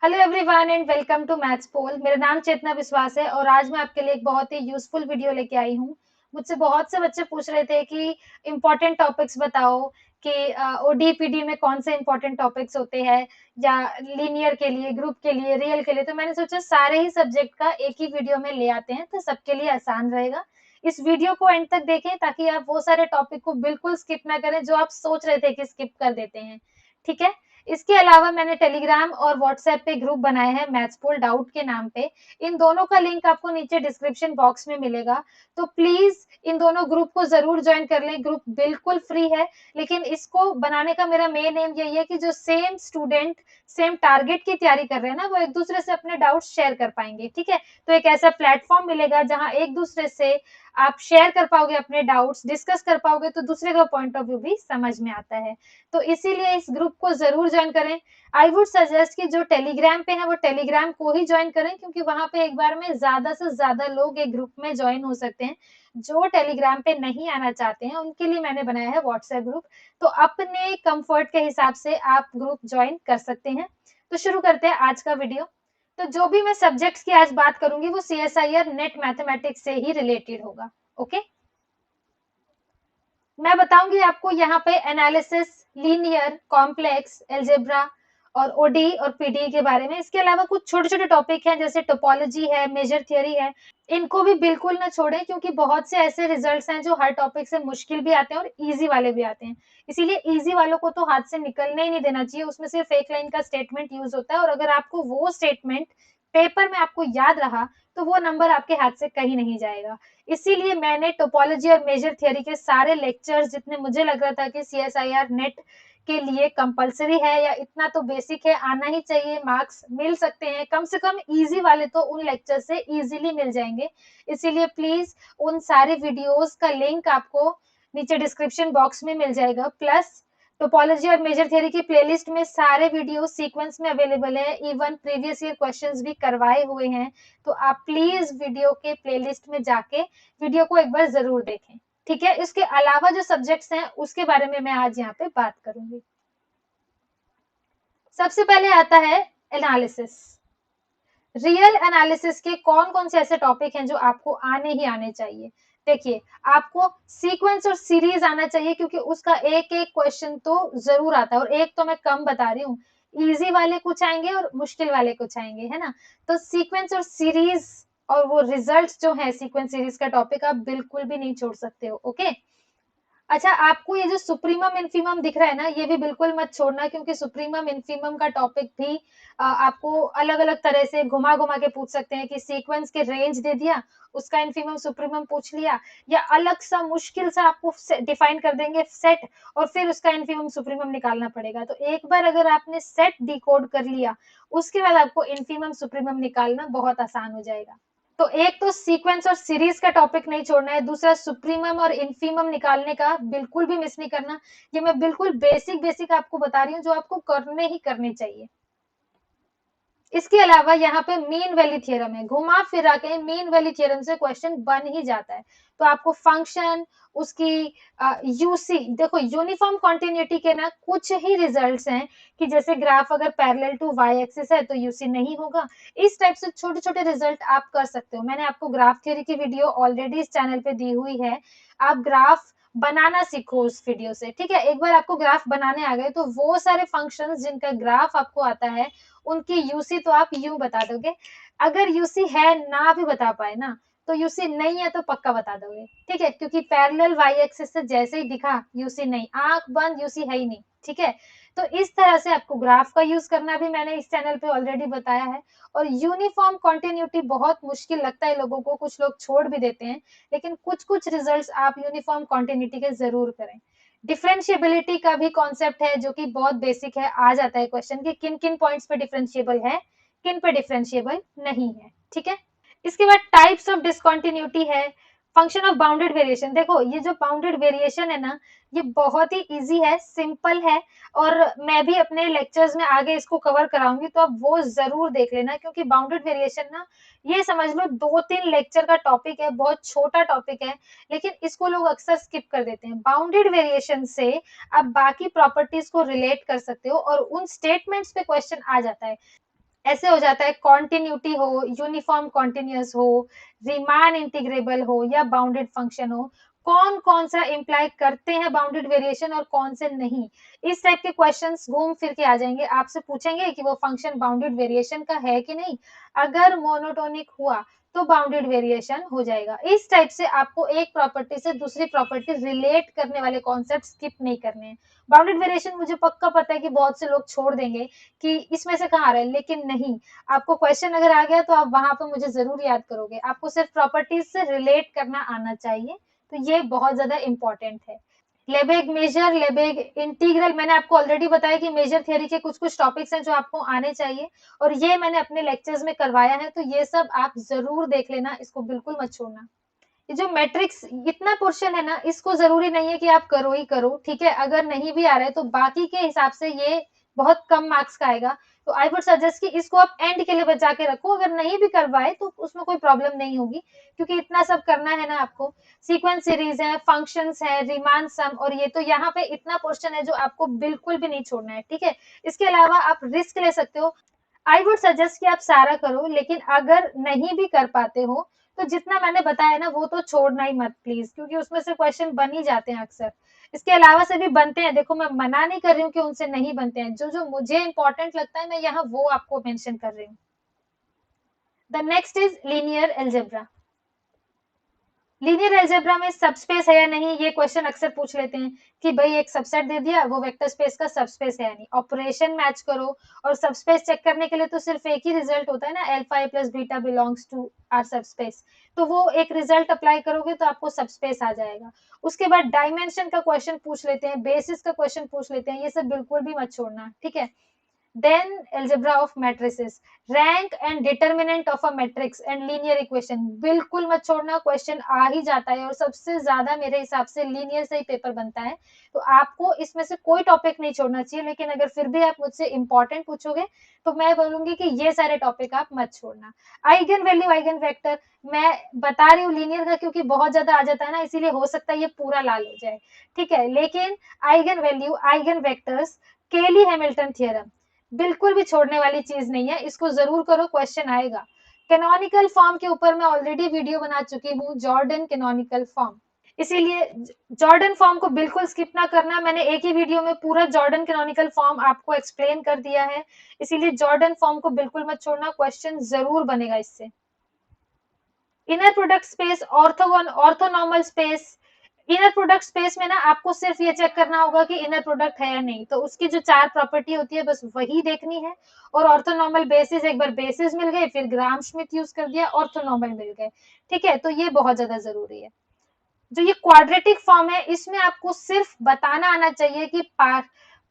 Hello everyone and welcome to maths pole. मेरा नाम चेतना विश्वास है और आज मैं आपके लिए एक बहुत ही यूजफुल वीडियो लेके आई हूँ। मुझसे बहुत से बच्चे पूछ रहे थे कि इम्पोर्टेंट टॉपिक्स बताओ कि ओडीपीडी में कौन से इम्पोर्टेंट टॉपिक्स होते हैं या लीनियर के लिए, ग्रुप के लिए, रियल के लिए। तो मैंने सोचा सारे ही सब्जेक्ट का एक ही वीडियो में ले आते हैं तो सबके लिए आसान रहेगा। इस वीडियो को एंड तक देखें ताकि आप वो सारे टॉपिक को बिल्कुल स्किप ना करें जो आप सोच रहे थे कि स्किप कर देते हैं। ठीक है। इसके अलावा मैंने टेलीग्राम और व्हाट्सएप पे ग्रुप बनाए हैं मैथ्स पोल डाउट के नाम पे। इन दोनों का लिंक आपको नीचे डिस्क्रिप्शन बॉक्स में मिलेगा। तो प्लीज इन दोनों ग्रुप को जरूर ज्वाइन कर लें। ग्रुप बिल्कुल फ्री है, लेकिन इसको बनाने का मेरा मेन एम यही है कि जो सेम स्टूडेंट सेम टारगेट की तैयारी कर रहे हैं ना, वो एक दूसरे से अपने डाउट शेयर कर पाएंगे। ठीक है। तो एक ऐसा प्लेटफॉर्म मिलेगा जहां एक दूसरे से आप शेयर कर पाओगे अपने डाउट्स, डिस्कस कर पाओगे, तो दूसरे का पॉइंट ऑफ व्यू भी समझ में आता है। तो इसीलिए इस ग्रुप को जरूर ज्वाइन करें। आई वुड सजेस्ट कि जो टेलीग्राम पे है वो टेलीग्राम को ही ज्वाइन करें, क्योंकि वहां पे एक बार में ज्यादा से ज्यादा लोग एक ग्रुप में ज्वाइन हो सकते हैं। जो टेलीग्राम पे नहीं आना चाहते हैं उनके लिए मैंने बनाया है व्हाट्सएप ग्रुप। तो अपने कंफर्ट के हिसाब से आप ग्रुप ज्वाइन कर सकते हैं। तो शुरू करते हैं आज का वीडियो। तो जो भी मैं सब्जेक्ट्स की आज बात करूंगी वो सीएसआईआर नेट मैथमेटिक्स से ही रिलेटेड होगा। ओके। मैं बताऊंगी आपको यहाँ पे एनालिसिस, लीनियर, कॉम्प्लेक्स, अलजेब्रा और ओडी और पीडी के बारे में। इसके अलावा कुछ छोटे छोटे टॉपिक हैं जैसे टोपोलॉजी है, मेजर थ्योरी है। इनको भी बिल्कुल ना छोड़ें, क्योंकि बहुत से ऐसे रिजल्ट्स हैं जो हर टॉपिक से मुश्किल भी आते हैं और इजी वाले भी आते हैं। इसीलिए इजी वालों को तो हाथ से निकलने ही नहीं देना चाहिए। उसमें सिर्फ एक लाइन का स्टेटमेंट यूज होता है और अगर आपको वो स्टेटमेंट पेपर में आपको याद रहा तो वो नंबर आपके हाथ से कहीं नहीं जाएगा। इसीलिए मैंने टोपोलॉजी और मेजर थियरी के सारे लेक्चर्स, जितने मुझे लग रहा था कि सीएसआईआर नेट के लिए कंपलसरी है या इतना तो बेसिक है, आना ही चाहिए, मार्क्स मिल सकते हैं, कम से कम इजी वाले तो उन लेक्चर से इजीली मिल जाएंगे। इसीलिए प्लीज उन सारे वीडियोस का लिंक आपको नीचे डिस्क्रिप्शन बॉक्स में मिल जाएगा। प्लस टोपोलॉजी और मेजर थियरी की प्लेलिस्ट में सारे वीडियो सीक्वेंस में अवेलेबल है, इवन प्रीवियस ईयर क्वेश्चंस भी करवाए हुए हैं। तो आप प्लीज वीडियो के प्लेलिस्ट में जाके वीडियो को एक बार जरूर देखें। ठीक है। इसके अलावा जो सब्जेक्ट्स हैं उसके बारे में मैं आज यहाँ पे बात करूंगी। सबसे पहले आता है एनालिसिस। रियल एनालिसिस के कौन कौन से ऐसे टॉपिक हैं जो आपको आने ही आने चाहिए। देखिए, आपको सीक्वेंस और सीरीज आना चाहिए, क्योंकि उसका एक एक क्वेश्चन तो जरूर आता है और एक तो मैं कम बता रही हूँ। इजी वाले कुछ आएंगे और मुश्किल वाले कुछ आएंगे, है ना। तो सीक्वेंस और सीरीज और वो रिजल्ट्स जो है सीक्वेंस सीरीज का टॉपिक आप बिल्कुल भी नहीं छोड़ सकते हो। ओके। अच्छा, आपको ये जो सुप्रीमम इन्फीमम दिख रहा है ना, ये भी बिल्कुल मत छोड़ना, क्योंकि सुप्रीमम इन्फीमम का टॉपिक भी आपको अलग अलग तरह से घुमा घुमा के पूछ सकते हैं कि सीक्वेंस के रेंज दे दिया, उसका इन्फीमम सुप्रीमम पूछ लिया, या अलग सा मुश्किल सा आपको डिफाइन कर देंगे सेट और फिर उसका इन्फीमम सुप्रीमम निकालना पड़ेगा। तो एक बार अगर आपने सेट डिकोड कर लिया, उसके बाद आपको इन्फीमम सुप्रीमम निकालना बहुत आसान हो जाएगा। तो एक तो सीक्वेंस और सीरीज का टॉपिक नहीं छोड़ना है, दूसरा सुप्रीमम और इन्फीमम निकालने का बिल्कुल भी मिस नहीं करना। ये मैं बिल्कुल बेसिक बेसिक आपको बता रही हूँ जो आपको करने ही करने चाहिए। इसके अलावा यहाँ पे मीन वैल्यू थ्योरम है। घुमा फिरा के मीन वैल्यू थ्योरम से क्वेश्चन बन ही जाता है। तो आपको फंक्शन, उसकी यूसी, देखो यूनिफॉर्म कॉन्टिन्यूटी के ना कुछ ही रिजल्ट्स हैं कि जैसे ग्राफ अगर पैरेलल टू वाई एक्सिस है तो यूसी नहीं होगा। इस टाइप से छोटे छोटे रिजल्ट आप कर सकते हो। मैंने आपको ग्राफ थ्योरी की वीडियो ऑलरेडी इस चैनल पे दी हुई है। आप ग्राफ बनाना सीखो उस वीडियो से। ठीक है। एक बार आपको ग्राफ बनाने आ गए तो वो सारे फंक्शंस जिनका ग्राफ आपको आता है उनकी यूसी तो आप यूं बता दोगे। अगर यूसी है ना भी बता पाए ना, तो यूसी नहीं है तो पक्का बता दोगे। ठीक है। क्योंकि पैरेलल वाई एक्सिस से जैसे ही दिखा यूसी नहीं, आंख बंद, यूसी है ही नहीं। ठीक है। तो इस तरह से आपको ग्राफ का यूज करना भी मैंने इस चैनल पे ऑलरेडी बताया है। और यूनिफॉर्म कॉन्टिन्यूटी बहुत मुश्किल लगता है लोगों को, कुछ लोग छोड़ भी देते हैं, लेकिन कुछ कुछ रिजल्ट्स आप यूनिफॉर्म कॉन्टिन्यूटी के जरूर करें। डिफरेंशिएबिलिटी का भी कॉन्सेप्ट है जो कि बहुत बेसिक है, आ जाता है क्वेश्चन कि किन किन पॉइंट्स पे डिफरेंशिएबल है, किन पे डिफरेंशिएबल नहीं है। ठीक है। इसके बाद टाइप्स ऑफ डिसकंटिन्यूटी है। Function of bounded variation. देखो, ये जो बाउंडेड वेरिएशन है ना, ये बहुत ही इजी है, सिंपल है, और मैं भी अपने लेक्चर्स में आगे इसको कवर कराऊंगी, तो आप वो जरूर देख लेना, क्योंकि बाउंडेड वेरिएशन ना, ये समझ लो 2-3 लेक्चर का टॉपिक है, बहुत छोटा टॉपिक है, लेकिन इसको लोग अक्सर स्किप कर देते हैं। बाउंडेड वेरिएशन से आप बाकी प्रॉपर्टीज को रिलेट कर सकते हो और उन स्टेटमेंट्स पे क्वेश्चन आ जाता है। ऐसे हो जाता है कॉन्टिन्यूटी हो, यूनिफॉर्म कॉन्टिन्यूअस हो, रीमान इंटीग्रेबल हो या बाउंडेड फंक्शन हो, कौन कौन सा इम्प्लाई करते हैं बाउंडेड वेरिएशन और कौन से नहीं। इस टाइप के क्वेश्चंस घूम फिर के आ जाएंगे, आपसे पूछेंगे कि वो फंक्शन बाउंडेड वेरिएशन का है कि नहीं, अगर मोनोटोनिक हुआ तो बाउंडेड वेरिएशन हो जाएगा। इस टाइप से आपको एक प्रॉपर्टी से दूसरी प्रॉपर्टी रिलेट करने वाले कॉन्सेप्ट स्किप नहीं करने हैं। बाउंडेड वेरिएशन मुझे पक्का पता है कि बहुत से लोग छोड़ देंगे कि इसमें से कहाँ आ रहा है, लेकिन नहीं, आपको क्वेश्चन अगर आ गया तो आप वहां पर मुझे जरूर याद करोगे। आपको सिर्फ प्रॉपर्टीज से रिलेट करना आना चाहिए, तो ये बहुत ज्यादा इंपॉर्टेंट है। लेबेग मेजर, लेबेग इंटीग्रल, मैंने आपको ऑलरेडी बताया कि मेजर थियरी के कुछ कुछ टॉपिक्स हैं जो आपको आने चाहिए, और ये मैंने अपने लेक्चर्स में करवाया है, तो ये सब आप जरूर देख लेना, इसको बिल्कुल मत छोड़ना। ये जो मैट्रिक्स इतना पोर्शन है ना, इसको जरूरी नहीं है कि आप करो ही करो, ठीक है, अगर नहीं भी आ रहा है तो बाकी के हिसाब से ये बहुत कम मार्क्स का आएगा, तो आई वुड सजेस्ट कि इसको आप एंड के लिए बचा के रखो, अगर नहीं भी करवाए तो उसमें कोई प्रॉब्लम नहीं होगी, क्योंकि इतना सब करना है ना आपको। सीक्वेंस सीरीज है, फंक्शंस है, रीमान सम, और ये तो यहाँ पे इतना पोर्शन है जो आपको बिल्कुल भी नहीं छोड़ना है, ठीक है। इसके अलावा आप रिस्क ले सकते हो, आई वुड सजेस्ट कि आप सारा करो, लेकिन अगर नहीं भी कर पाते हो तो जितना मैंने बताया ना वो तो छोड़ना ही मत प्लीज, क्योंकि उसमें से क्वेश्चन बन ही जाते हैं अक्सर। इसके अलावा से भी बनते हैं, देखो मैं मना नहीं कर रही हूँ कि उनसे नहीं बनते हैं, जो जो मुझे इंपॉर्टेंट लगता है मैं यहाँ वो आपको मेंशन कर रही हूँ। The next is linear algebra. Linear algebra में सबस्पेस है या नहीं, ये क्वेश्चन अक्सर पूछ लेते हैं कि भाई एक सबसेट दे दिया, वो वेक्टर स्पेस का सबस्पेस है या नहीं, ऑपरेशन मैच करो, और सबस्पेस चेक करने के लिए तो सिर्फ एक ही रिजल्ट होता है ना, alpha a plus beta belongs to R subspace, तो वो एक रिजल्ट अप्लाई करोगे तो आपको सबस्पेस आ जाएगा। उसके बाद डायमेंशन का क्वेश्चन पूछ लेते हैं, बेसिस का क्वेश्चन पूछ लेते हैं, ये सब बिल्कुल भी मत छोड़ना, ठीक है। Then algebra of matrices, rank and determinant of a matrix and linear equation, बिल्कुल मत छोड़ना, क्वेश्चन आ ही जाता है और सबसे ज्यादा मेरे हिसाब से लीनियर से ही पेपर बनता है, तो आपको इसमें से कोई टॉपिक नहीं छोड़ना चाहिए। लेकिन अगर फिर भी आप मुझसे इंपॉर्टेंट पूछोगे तो मैं बोलूंगी कि ये सारे टॉपिक आप मत छोड़ना। आइगन वैल्यू, आइगन वेक्टर, मैं बता रही हूँ लीनियर का क्योंकि बहुत ज्यादा आ जाता है ना, इसीलिए हो सकता है ये पूरा लाल हो जाए, ठीक है। लेकिन आइगन वैल्यू, आइगन वेक्टर्स, केली हैमिल्टन थ्योरम बिल्कुल भी छोड़ने वाली चीज नहीं है, इसको जरूर करो, क्वेश्चन आएगा। कैनोनिकल फॉर्म के ऊपर मैं ऑलरेडी वीडियो बना चुकी हूँ, जॉर्डन कैनोनिकल फॉर्म, इसीलिए जॉर्डन फॉर्म को बिल्कुल स्किप ना करना, मैंने एक ही वीडियो में पूरा जॉर्डन कैनोनिकल फॉर्म आपको एक्सप्लेन कर दिया है, इसीलिए जॉर्डन फॉर्म को बिल्कुल मत छोड़ना, क्वेश्चन जरूर बनेगा इससे। Inner product space, orthonormal space, inner product space में ना आपको सिर्फ ये चेक करना होगा कि इनर प्रोडक्ट है या नहीं, तो उसकी जो 4 प्रॉपर्टी होती है बस वही देखनी है। और ऑर्थोनॉर्मल बेसिस, एक बार बेसिस मिल गए फिर ग्राम श्मिट यूज कर दिया, ऑर्थोनॉर्मल मिल गए, ठीक है, तो ये बहुत ज्यादा जरूरी है। जो ये क्वाड्रेटिक फॉर्म है इसमें आपको सिर्फ बताना आना चाहिए कि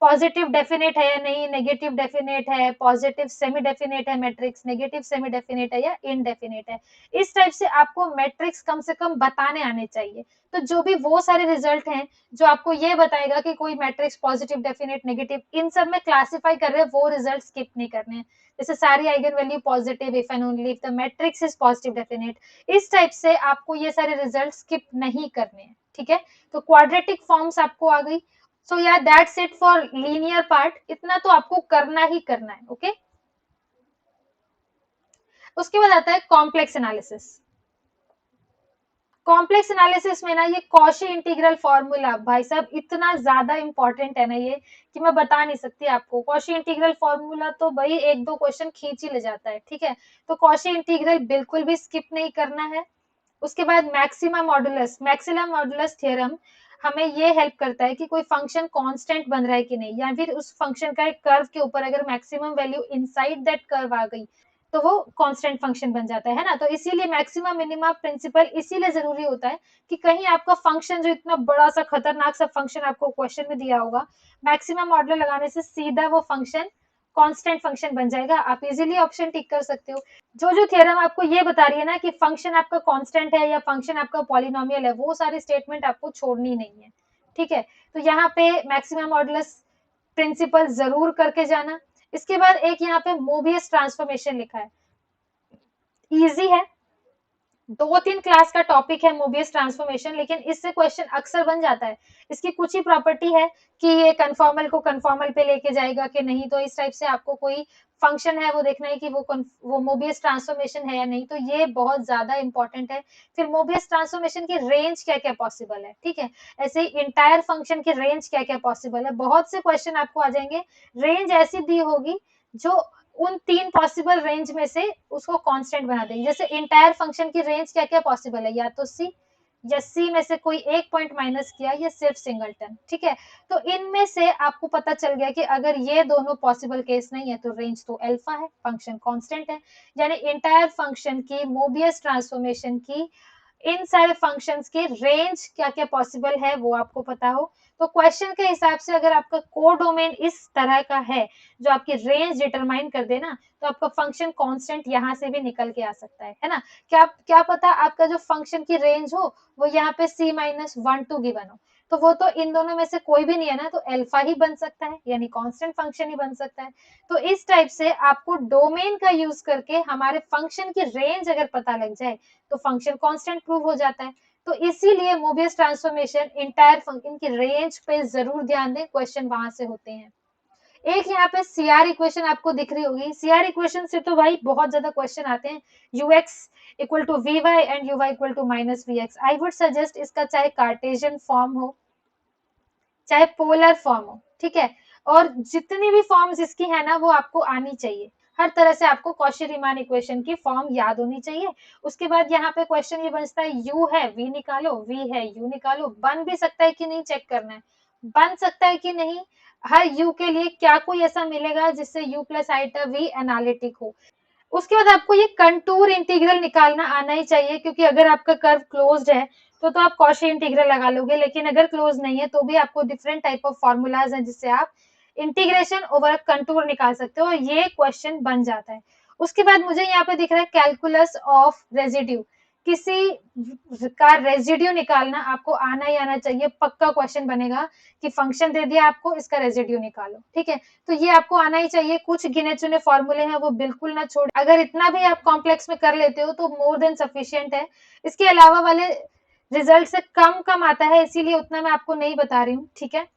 पॉजिटिव डेफिनेट है या नहीं, नेगेटिव डेफिनेट है, पॉजिटिव सेमी डेफिनेट है मैट्रिक्स, नेगेटिव सेमी डेफिनेट है या इनडेफिनेट है, इस टाइप से आपको मैट्रिक्स कम से कम बताने आने चाहिए। तो जो भी वो सारे रिजल्ट हैं जो आपको ये बताएगा कि कोई मैट्रिक्स पॉजिटिव, डेफिनेट, नेगेटिव, इन सब में क्लासिफाई कर रहे हैं, वो रिजल्ट स्किप नहीं करने हैं। जैसे सारी eigen value positive if and only if the matrix is positive definite, इस टाइप से आपको ये सारे रिजल्ट स्किप नहीं करने हैं, ठीक है। तो क्वाड्रेटिक फॉर्म्स आपको आ गई। सो यार that's it for linear part, इतना तो आपको करना ही करना है, ओके। उसके बाद आता है कॉम्प्लेक्स एनालिसिस। कॉम्प्लेक्स एनालिसिस में ना ये कॉशी इंटीग्रल फॉर्मूला, भाई साहब इतना ज्यादा इंपॉर्टेंट है ना ये कि मैं बता नहीं सकती आपको। कॉशी इंटीग्रल फॉर्मूला तो भाई एक दो क्वेश्चन खींच ही ले जाता है, ठीक है, तो कॉशी इंटीग्रल बिल्कुल भी स्किप नहीं करना है। उसके बाद maxima modulus, maximum modulus theorem हमें ये हेल्प करता है कि कोई फंक्शन कांस्टेंट बन रहा है कि नहीं, या फिर उस फंक्शन का एक कर्व के ऊपर अगर maximum value inside that curve आ गई तो वो कांस्टेंट फंक्शन बन जाता है ना। तो इसीलिए मैक्सिमा मिनिमा प्रिंसिपल इसीलिए जरूरी होता है कि कहीं आपका फंक्शन जो इतना बड़ा सा खतरनाक सा फंक्शन आपको क्वेश्चन में दिया होगा, मैक्सिमम मॉडुलस लगाने से सीधा वो फंक्शन कांस्टेंट फंक्शन बन जाएगा, आप इजीली ऑप्शन टिक कर सकते हो। जो जो थ्योरम आपको ये बता रही है ना कि फंक्शन आपका कांस्टेंट है या फंक्शन आपका पॉलिनोमियल है, वो सारी स्टेटमेंट आपको छोड़नी नहीं है, ठीक है। तो यहाँ पे मैक्सिमम मॉडुलस प्रिंसिपल जरूर करके जाना। इसके बाद एक यहाँ पे मोबियस ट्रांसफॉर्मेशन लिखा है, इजी है, 2-3 क्लास का टॉपिक है मोबियस ट्रांसफॉर्मेशन, लेकिन इससे क्वेश्चन अक्सर बन जाता है। इसकी कुछ ही प्रॉपर्टी है कि ये कन्फॉर्मल को कन्फॉर्मल पे लेके जाएगा कि नहीं, तो इस टाइप से आपको कोई फंक्शन है वो देखना है कि वो मोबियस ट्रांसफॉर्मेशन है या नहीं, तो ये बहुत ज्यादा इंपॉर्टेंट है। फिर मोबियस ट्रांसफॉर्मेशन की रेंज क्या क्या पॉसिबल है, ठीक है, ऐसे ही इंटायर फंक्शन की रेंज क्या क्या पॉसिबल है, बहुत से क्वेश्चन आपको आ जाएंगे। रेंज ऐसी दी होगी जो उन 3 पॉसिबल रेंज में से उसको कांस्टेंट बना देंगे। जैसे इंटायर फंक्शन की रेंज क्या-क्या पॉसिबल है, या तो सी या सी में से कोई एक पॉइंट माइनस किया या सिर्फ सिंगलटन, ठीक है। तो इनमें से आपको पता चल गया कि अगर ये दोनों पॉसिबल केस नहीं है तो रेंज तो अल्फा है, फंक्शन कांस्टेंट है। यानी इंटायर फंक्शन की मोबियस ट्रांसफॉर्मेशन की इन सारे फंक्शंस के रेंज क्या क्या पॉसिबल है वो आपको पता हो, तो क्वेश्चन के हिसाब से अगर आपका कोडोमेन इस तरह का है जो आपकी रेंज डिटरमाइन कर देना, तो आपका फंक्शन कांस्टेंट यहाँ से भी निकल के आ सकता है ना। क्या पता आपका जो फंक्शन की रेंज हो वो यहाँ पे c माइनस 1 2 गिवन हो, तो वो तो इन दोनों में से कोई भी नहीं है ना, तो अल्फा ही बन सकता है, यानी कांस्टेंट फंक्शन ही बन सकता है। तो इस टाइप से आपको डोमेन का यूज करके हमारे फंक्शन की रेंज अगर पता लग जाए तो फंक्शन कांस्टेंट प्रूव हो जाता है। तो इसीलिए मोबियस ट्रांसफॉर्मेशन इंटायर फंक्शन की रेंज पे जरूर ध्यान दें, क्वेश्चन वहां से होते हैं। एक यहाँ पे सीआर इक्वेशन आपको दिख रही होगी, सीआर इक्वेशन से तो भाई बहुत ज्यादा क्वेश्चन आते हैं। ux equal to v y and u y equal to minus v x. I would suggest इसका चाहे कार्टेशियन फॉर्म हो चाहे पोलर फॉर्म हो, ठीक है, और जितनी भी फॉर्म्स इसकी है ना वो आपको आनी चाहिए। हर तरह से आपको कॉशी रीमान इक्वेशन की फॉर्म याद होनी चाहिए। उसके बाद यहाँ पे क्वेश्चन ये बचता है, u है v निकालो, v है u निकालो। बन भी सकता है कि नहीं चेक करना है, बन सकता है कि नहीं, हर u के लिए क्या कोई ऐसा मिलेगा जिससे u plus iota v analytic हो। उसके बाद आपको ये कंटूर इंटीग्रल निकालना आना ही चाहिए, क्योंकि अगर आपका कर्व क्लोज्ड है तो आप कॉशी इंटीग्रल लगा लोगे, लेकिन अगर क्लोज नहीं है तो भी आपको डिफरेंट टाइप ऑफ फॉर्मूलाज हैं जिससे आप इंटीग्रेशन ओवर कंटूर निकाल सकते हो, ये क्वेश्चन बन जाता है। उसके बाद मुझे यहाँ पे दिख रहा है कैलकुलस ऑफ रेजिड्यू, किसी का रेजिड्यू निकालना आपको आना ही आना चाहिए, पक्का क्वेश्चन बनेगा कि फंक्शन दे दिया आपको, इसका रेजिड्यू निकालो, ठीक है। तो ये आपको आना ही चाहिए। कुछ गिने चुने फॉर्मूले हैं वो बिल्कुल ना छोड़, अगर इतना भी आप कॉम्प्लेक्स में कर लेते हो तो मोर देन सफिशियंट है। इसके अलावा वाले रिजल्ट से कम आता है, इसीलिए उतना मैं आपको नहीं बता रही हूँ, ठीक है।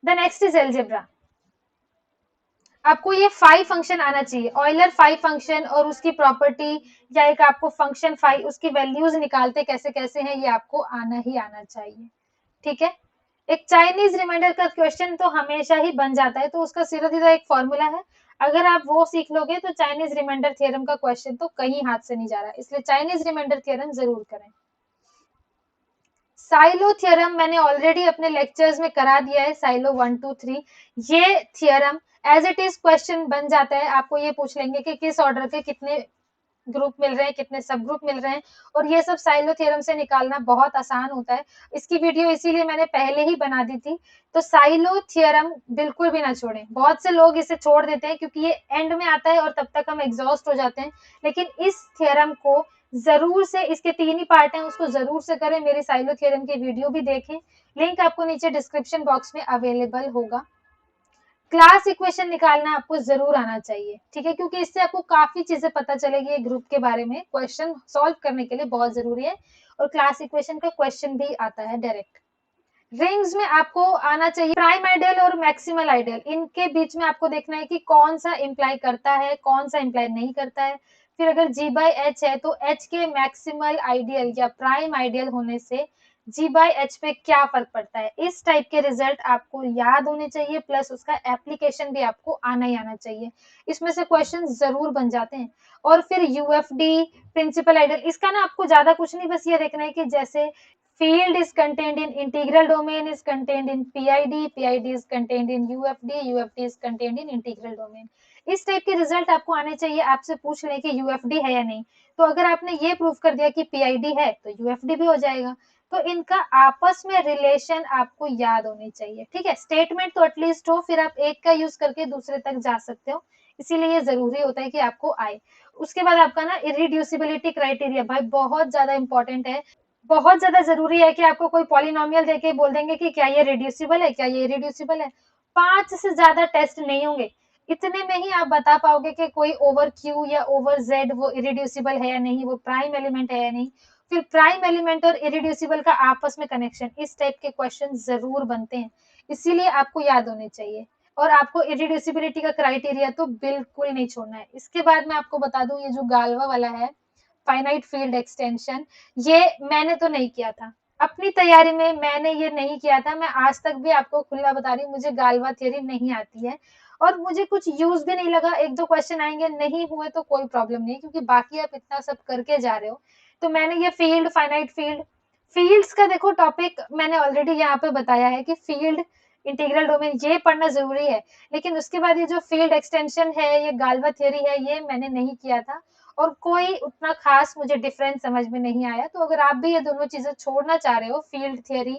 The next is algebra. आपको ये 5 फंक्शन आना चाहिए, ऑयलर 5 फंक्शन और उसकी प्रॉपर्टी, या एक आपको फंक्शन 5 उसकी वैल्यूज निकालते कैसे कैसे हैं, ये आपको आना ही आना चाहिए, ठीक है। एक चाइनीज रिमाइंडर का क्वेश्चन तो हमेशा ही बन जाता है, तो उसका सीधा सीधा एक फॉर्मूला है, अगर आप वो सीख लोगे तो चाइनीज रिमाइंडर थ्योरम का क्वेश्चन तो कहीं हाथ से नहीं जा रहा, इसलिए चाइनीज रिमाइंडर थ्योरम जरूर करें। साइलो थ्योरम मैंने ऑलरेडी अपने लेक्चर्स में करा दिया है, साइलो 1 2 3। ये theorem as it is question बन जाता है, आपको ये पूछ लेंगे कि किस ऑर्डर के कितने ग्रुप मिल रहे हैं, कितने सब ग्रुप मिल रहे हैं, और ये सब साइलो थ्योरम से निकालना बहुत आसान होता है। इसकी वीडियो इसीलिए मैंने पहले ही बना दी थी। तो साइलो थ्योरम बिल्कुल भी ना छोड़ें, बहुत से लोग इसे छोड़ देते हैं क्योंकि ये एंड में आता है और तब तक हम एग्जॉस्ट हो जाते हैं, लेकिन इस थ्योरम को जरूर से, इसके 3 ही पार्ट हैं, उसको जरूर से करें। मेरी साइलो थ्योरम की वीडियो भी देखें, लिंक आपको नीचे डिस्क्रिप्शन बॉक्स में अवेलेबल होगा। क्लास इक्वेशन निकालना आपको जरूर आना चाहिए, ठीक है, क्योंकि इससे आपको काफी चीजें पता चलेगी ग्रुप के बारे में, क्वेश्चन सॉल्व करने के लिए बहुत जरूरी है। और क्लास इक्वेशन का क्वेश्चन भी आता है डायरेक्ट। रिंग्स में आपको आना चाहिए प्राइम आइडियल और मैक्सिमल आइडियल, इनके बीच में आपको देखना है कि कौन सा इंप्लाई करता है कौन सा इंप्लाई नहीं करता है। फिर अगर जी बाई एच है तो एच के मैक्सिमल आइडियल या प्राइम आइडियल होने से जी बाई एच पे क्या फर्क पड़ता है, इस टाइप के रिजल्ट आपको याद होने चाहिए, प्लस उसका एप्लीकेशन भी आपको आना ही आना चाहिए। इसमें से क्वेश्चन जरूर बन जाते हैं। और फिर यूएफडी प्रिंसिपल आइडियल, इसका ना आपको ज्यादा कुछ नहीं, बस ये देखना है कि जैसे field is contained in integral domain is contained in PID is contained in UFD is contained in integral domain। इस टाइप के रिजल्ट आपको आने चाहिए। आपसे पूछ लें कि UFD है या नहीं, तो अगर आपने ये प्रूव कर दिया कि PID है तो UFD भी हो जाएगा। तो इनका आपस में रिलेशन आपको याद होनी चाहिए, ठीक है। स्टेटमेंट तो एटलीस्ट हो, फिर आप एक का यूज करके दूसरे तक जा सकते हो, इसीलिए ये जरूरी होता है कि आपको आए। उसके बाद आपका ना इरिड्यूसिबिलिटी क्राइटेरिया भाई बहुत ज्यादा इंपॉर्टेंट है, बहुत ज्यादा जरूरी है कि आपको कोई पॉलिनोमियल देके बोल देंगे कि क्या ये रिड्यूसिबल है क्या ये इरिड्यूसिबल है, 5 से ज्यादा टेस्ट नहीं होंगे। इतने में ही आप बता पाओगे कि कोई ओवर क्यू या ओवर जेड वो इरिड्यूसिबल है या नहीं, वो प्राइम एलिमेंट है या नहीं। फिर प्राइम एलिमेंट और इरिड्यूसिबल का आपस में कनेक्शन, इस टाइप के क्वेश्चन जरूर बनते हैं, इसीलिए आपको याद होने चाहिए। और आपको इरिड्यूसिबिलिटी का क्राइटेरिया तो बिल्कुल नहीं छोड़ना है। इसके बाद मैं आपको बता दूं, ये जो गाल्वा वाला है फाइनाइट फील्ड एक्सटेंशन, ये मैंने तो नहीं किया था अपनी तैयारी में, मैंने ये नहीं किया था। मैं आज तक भी आपको खुला बता रही हूँ, मुझे गाल्वा थ्योरी नहीं आती है और मुझे कुछ यूज भी नहीं लगा। एक दो क्वेश्चन आएंगे, नहीं हुए तो कोई प्रॉब्लम नहीं, क्योंकि बाकी आप इतना सब करके जा रहे हो। तो मैंने ये फील्ड, फाइनाइट फील्ड, फील्ड्स का देखो टॉपिक मैंने ऑलरेडी यहाँ पे बताया है कि फील्ड, इंटीग्रल डोमेन ये पढ़ना जरूरी है। लेकिन उसके बाद ये जो फील्ड एक्सटेंशन है, ये गाल्वा थ्योरी है, ये मैंने नहीं किया था और कोई उतना खास मुझे डिफरेंस समझ में नहीं आया। तो अगर आप भी ये दोनों चीजें छोड़ना चाह रहे हो, field theory,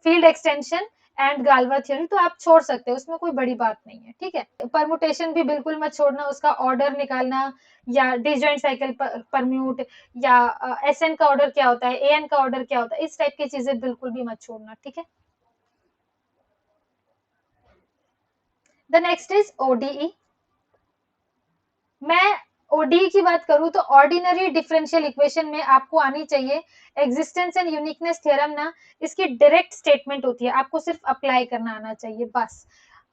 field extension and Galois theory, तो आप छोड़ सकते हो, उसमें कोई बड़ी बात नहीं है, ठीक है। परमुटेशन भी बिल्कुल मत छोड़ना, उसका ऑर्डर निकालना, या डिसजॉइंट साइकिल परम्यूट, या एसएन का ऑर्डर क्या होता है, एएन का ऑर्डर क्या होता है, इस टाइप की चीजें बिल्कुल भी मत छोड़ना, ठीक है। The next is ODE. मैं ओडीई की बात करूं तो ऑर्डिनरी डिफरेंशियल इक्वेशन में आपको आनी चाहिए एग्जिस्टेंस एंड यूनिकनेस थ्योरम ना, इसकी डायरेक्ट स्टेटमेंट होती है, आपको सिर्फ अप्लाई करना आना चाहिए बस।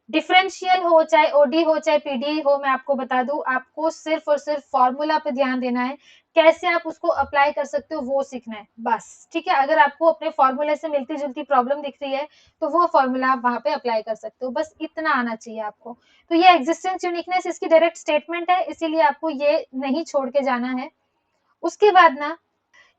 डिफरेंशियल हो चाहे ओडी हो चाहे पीडी हो, मैं आपको बता दूं, आपको सिर्फ और सिर्फ फॉर्मूला पे ध्यान देना है, कैसे आप उसको अप्लाई कर सकते हो वो सीखना है बस, ठीक है। अगर आपको अपने फॉर्मूले से मिलती जुलती प्रॉब्लम दिख रही है तो वो फॉर्मूला आप वहां पे अप्लाई कर सकते हो, बस इतना आना चाहिए आपको। तो ये एग्जिस्टेंस यूनिकनेस इसकी डायरेक्ट स्टेटमेंट है, इसीलिए आपको ये नहीं छोड़ के जाना है। उसके बाद ना,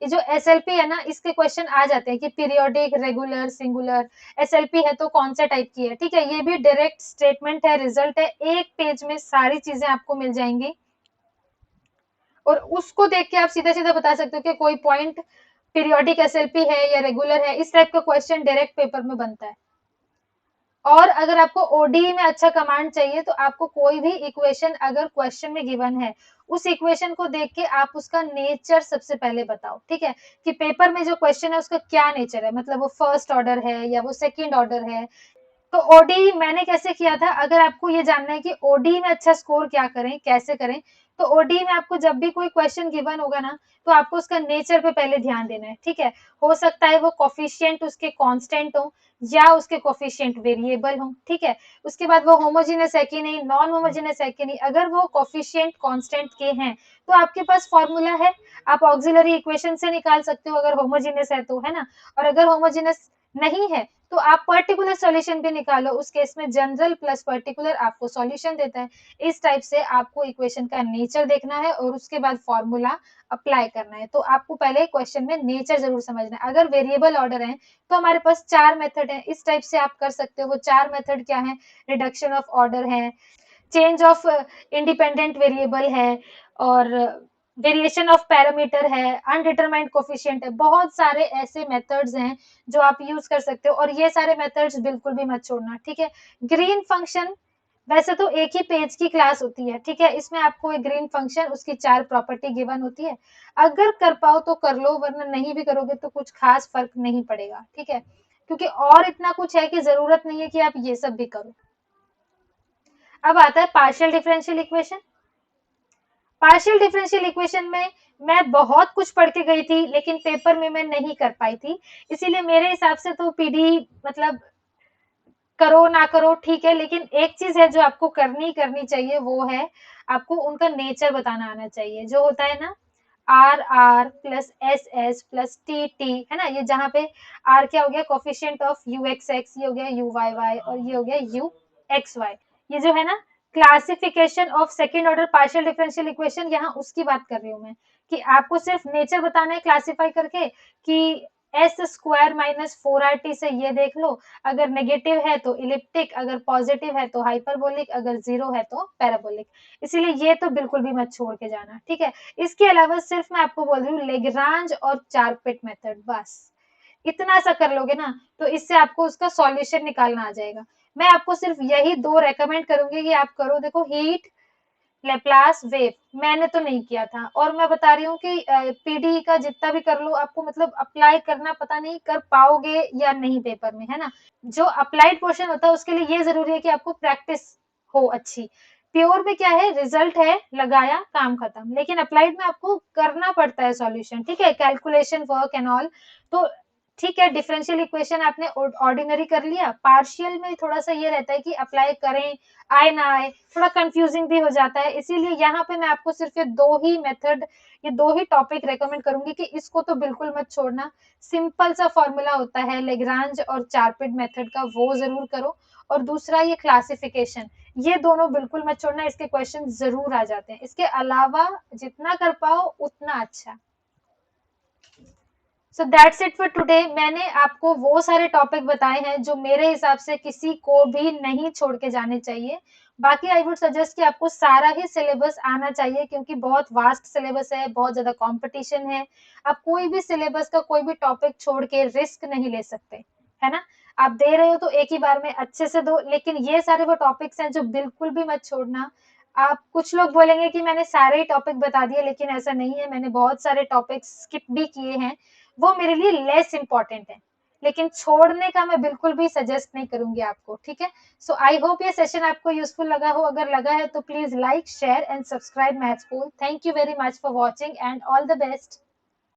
ये जो एसएलपी है ना, इसके क्वेश्चन आ जाते हैं कि पीरियोडिक, रेगुलर, सिंगुलर। एसएलपी है तो कौन सा टाइप की है, ठीक है। ये भी डायरेक्ट स्टेटमेंट है, रिजल्ट है, एक पेज में सारी चीजें आपको मिल जाएंगी और उसको देख के आप सीधा सीधा बता सकते हो कि कोई पॉइंट पीरियोडिक एसएलपी है या रेगुलर है। इस टाइप का क्वेश्चन डायरेक्ट पेपर में बनता है। और अगर आपको ओडी में अच्छा कमांड चाहिए तो आपको कोई भी इक्वेशन अगर क्वेश्चन में गिवन है, उस इक्वेशन को देख के आप उसका नेचर सबसे पहले बताओ, ठीक है, कि पेपर में जो क्वेश्चन है उसका क्या नेचर है, मतलब वो फर्स्ट ऑर्डर है या वो सेकंड ऑर्डर है। तो ओडी मैंने कैसे किया था, अगर आपको ये जानना है कि ओडी में अच्छा स्कोर क्या करें, कैसे करें, तो ओडी में आपको जब भी कोई क्वेश्चन गिवन होगा ना, तो आपको उसका नेचर पे पहले ध्यान देना है, ठीक है। हो सकता है वो कोफिशिएंट उसके कांस्टेंट हो या उसके कोफिशिएंट वेरिएबल हो, ठीक है। उसके बाद वो होमोजेनस है कि नहीं, नॉन होमोजेनस है कि नहीं। अगर वो कोफिशिएंट कांस्टेंट के हैं तो आपके पास फॉर्मूला है, आप ऑक्सिलरी इक्वेशन से निकाल सकते हो अगर होमोजेनस है तो, है ना। और अगर होमोजेनस नहीं है तो आप पर्टिकुलर सॉल्यूशन भी निकालो, उस केस में जनरल प्लस पर्टिकुलर आपको सॉल्यूशन देता है। इस टाइप से आपको इक्वेशन का नेचर देखना है और उसके बाद फॉर्मूला अप्लाई करना है। तो आपको पहले क्वेश्चन में नेचर जरूर समझना है। अगर वेरिएबल ऑर्डर है तो हमारे पास 4 मेथड है, इस टाइप से आप कर सकते हो। वो 4 मेथड क्या है, रिडक्शन ऑफ ऑर्डर है, चेंज ऑफ इंडिपेंडेंट वेरिएबल है, और वेरिएशन ऑफ पैरामीटर है, अनडिटरमाइंड कोफिशिएंट है। बहुत सारे ऐसे मेथड्स हैं जो आप यूज कर सकते हो और ये सारे मेथड्स बिल्कुल भी मत छोड़ना, ठीक है। ग्रीन फंक्शन वैसे तो एक ही पेज की क्लास होती है, ठीक है। इसमें आपको एक ग्रीन फंक्शन, उसकी 4 प्रॉपर्टी गिवन होती है। अगर कर पाओ तो कर लो, वरना नहीं भी करोगे तो कुछ खास फर्क नहीं पड़ेगा, ठीक है। क्योंकि और इतना कुछ है कि जरूरत नहीं है कि आप ये सब भी करो। अब आता है partial differential equation. Partial differential equation में मैं बहुत कुछ पढ़ के गई थी लेकिन पेपर में मैं नहीं कर पाई थी, इसीलिए मेरे हिसाब से तो पीडी मतलब करो ना करो ठीक है, लेकिन एक चीज है जो आपको करनी चाहिए, वो है आपको उनका नेचर बताना आना चाहिए, जो होता है ना r r plus s s plus t t, है ना। ये जहाँ पे आर क्या हो गया, coefficient of u x x, ये हो गया यू वाई वाई, और ये हो गया यू एक्स वाई। ये जो है ना classification of second order partial differential equation, यहाँ उसकी बात कर रही हूँ मैं, कि आपको सिर्फ नेचर बताना है क्लासिफाई करके कि एस स्क्वायर माइनस 4RT से ये देख लो, अगर नेगेटिव है तो इलिप्टिक, अगर पॉजिटिव है तो हाइपरबोलिक, अगर जीरो है तो पैराबोलिक। इसीलिए ये तो बिल्कुल भी मत छोड़ के जाना, ठीक है। इसके अलावा सिर्फ मैं आपको बोल रही हूँ लेग्रांज और चारपेट मेथड, बस इतना सा कर लोगे ना तो इससे आपको उसका सॉल्यूशन निकालना आ जाएगा। मैं आपको सिर्फ यही 2 रेकमेंड करूंगी कि आप करो। देखो हीट, लेप्लास, वेव, मैंने तो नहीं किया था और मैं बता रही हूँ कि पीडी का जितना भी कर लो आपको मतलब अप्लाई करना, पता नहीं कर पाओगे या नहीं पेपर में, है ना। जो अप्लाइड पोर्शन होता है उसके लिए ये जरूरी है कि आपको प्रैक्टिस हो अच्छी, प्योर में क्या है, रिजल्ट है, लगाया, काम खत्म। लेकिन अप्लाइड में आपको करना पड़ता है सॉल्यूशन, ठीक है, कैलकुलेशन वर्क एंड ऑल। तो ठीक है, डिफरेंशियल इक्वेशन आपने ऑर्डिनरी कर लिया। पार्शियल में थोड़ा सा ये रहता है कि अप्लाई करें, आए ना आए, थोड़ा कंफ्यूजिंग भी हो जाता है। इसीलिए यहाँ पे मैं आपको सिर्फ ये दो ही मेथड, ये दो ही टॉपिक रेकमेंड करूंगी कि इसको तो बिल्कुल मत छोड़ना। सिंपल सा फॉर्मूला होता है लेग्रांज और चारपिट मेथड का, वो जरूर करो। और दूसरा ये क्लासिफिकेशन, ये दोनों बिल्कुल मत छोड़ना, इसके क्वेश्चन जरूर आ जाते हैं। इसके अलावा जितना कर पाओ उतना अच्छा। So that's it for today. मैंने आपको वो सारे टॉपिक बताए हैं जो मेरे हिसाब से किसी को भी नहीं छोड़ के जाने चाहिए। बाकी आई वुड सजेस्ट कि आपको सारा ही सिलेबस आना चाहिए, क्योंकि बहुत वास्ट सिलेबस है, बहुत ज्यादा कंपटीशन है। आप कोई भी सिलेबस का कोई भी टॉपिक छोड़ के रिस्क नहीं ले सकते, है ना। आप दे रहे हो तो एक ही बार में अच्छे से दो, लेकिन ये सारे वो टॉपिक्स हैं जो बिल्कुल भी मत छोड़ना। आप कुछ लोग बोलेंगे कि मैंने सारे ही टॉपिक बता दिए, लेकिन ऐसा नहीं है, मैंने बहुत सारे टॉपिक स्किप भी किए हैं, वो मेरे लिए लेस इंपॉर्टेंट है। लेकिन छोड़ने का मैं बिल्कुल भी सजेस्ट नहीं करूंगी आपको, ठीक है। सो आई होप ये सेशन आपको यूजफुल लगा हो। अगर लगा है तो please like, share and subscribe maths school. Thank you very much for watching and all the best.